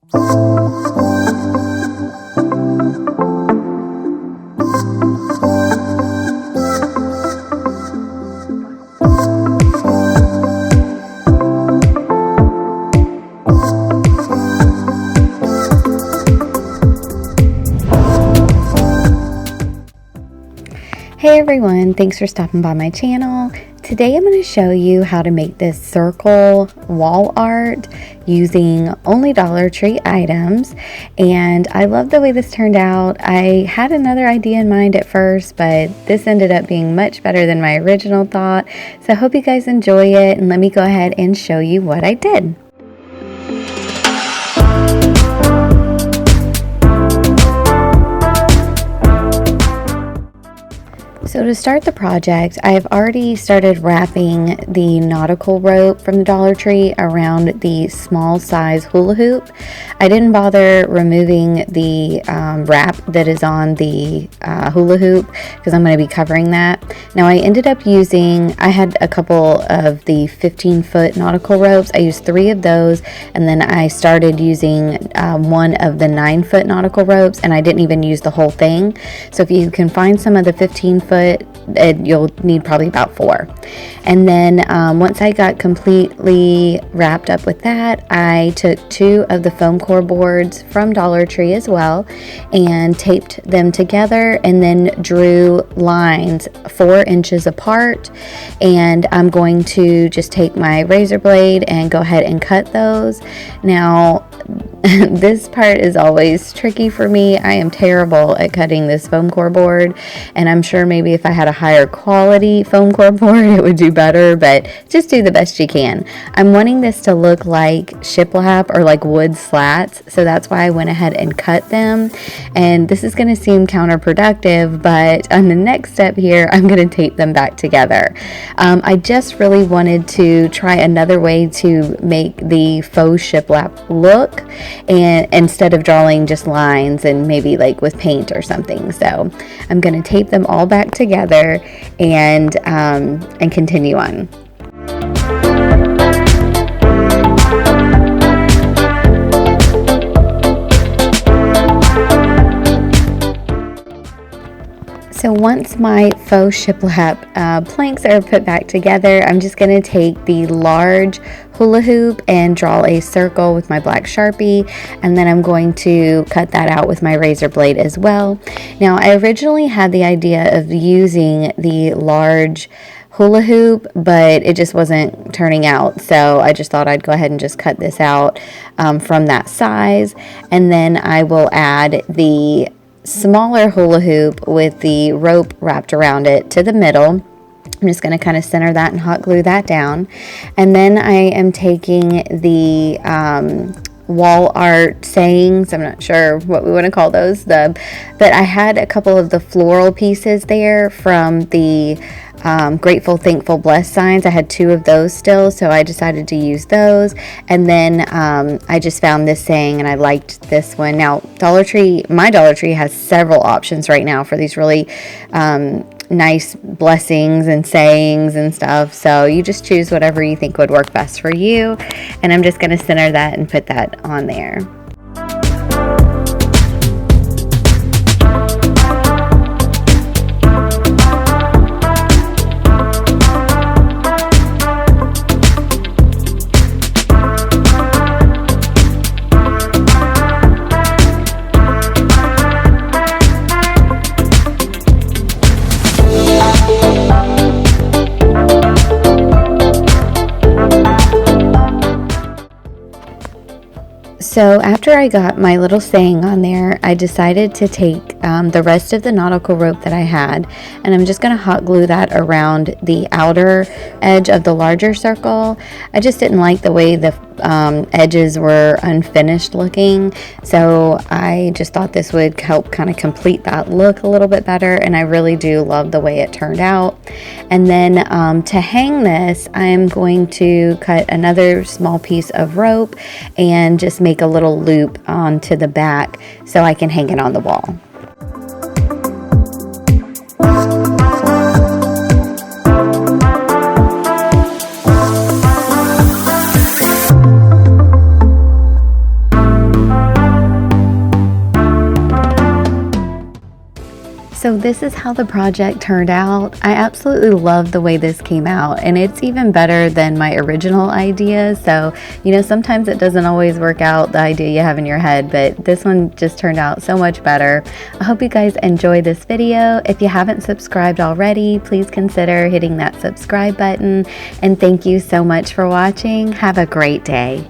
Hey everyone, thanks for stopping by my channel. Today I'm going to show you how to make this circle wall art using only Dollar Tree items, and I love the way this turned out. I had another idea in mind at first, but this ended up being much better than my original thought, so I hope you guys enjoy it, and let me go ahead and show you what I did. So to start the project, I have already started wrapping the nautical rope from the Dollar Tree around the small size hula hoop. I didn't bother removing the wrap that is on the hula hoop because I'm going to be covering that. Now I ended up I had a couple of the 15-foot nautical ropes. I used 3 of those, and then I started using one of the 9-foot nautical ropes, and I didn't even use the whole thing. So if you can find some of the 15-foot, you'll need probably about 4. And then once I got completely wrapped up with that, I took 2 of the foam core boards from Dollar Tree as well and taped them together, and then drew lines 4 inches apart. And I'm going to just take my razor blade and go ahead and cut those. Now this part is always tricky for me. I am terrible at cutting this foam core board, and I'm sure maybe if I had a higher quality foam core board it would do better, but just do the best you can. I'm wanting this to look like shiplap or like wood slats, so that's why I went ahead and cut them. And this is going to seem counterproductive, but on the next step here I'm going to tape them back together. I just really wanted to try another way to make the faux shiplap look, and instead of drawing just lines and maybe like with paint or something. So I'm going to tape them all back together and continue on. So once my faux shiplap planks are put back together, I'm just going to take the large hula hoop and draw a circle with my black Sharpie, and then I'm going to cut that out with my razor blade as well. Now I originally had the idea of using the large hula hoop, but it just wasn't turning out, so I just thought I'd go ahead and just cut this out from that size, and then I will add the smaller hula hoop with the rope wrapped around it to the middle. I'm just going to kind of center that and hot glue that down. And then I am taking the wall art sayings, I'm not sure what we want to call those, but I had a couple of the floral pieces there from the grateful, thankful, blessed signs. I had 2 of those still, so I decided to use those. And then I just found this saying and I liked this one. Now my Dollar Tree has several options right now for these really nice blessings and sayings and stuff, so you just choose whatever you think would work best for you. And I'm just going to center that and put that on there. So after I got my little saying on there, I decided to take the rest of the nautical rope that I had, and I'm just going to hot glue that around the outer edge of the larger circle. I just didn't like the way the edges were unfinished looking, so I just thought this would help kind of complete that look a little bit better, and I really do love the way it turned out. And then to hang this, I'm going to cut another small piece of rope and just make a little loop onto the back so I can hang it on the wall. So this is how the project turned out. I absolutely love the way this came out, and it's even better than my original idea. So, sometimes it doesn't always work out, the idea you have in your head, but this one just turned out so much better. I hope you guys enjoy this video. If you haven't subscribed already, please consider hitting that subscribe button, and thank you so much for watching. Have a great day.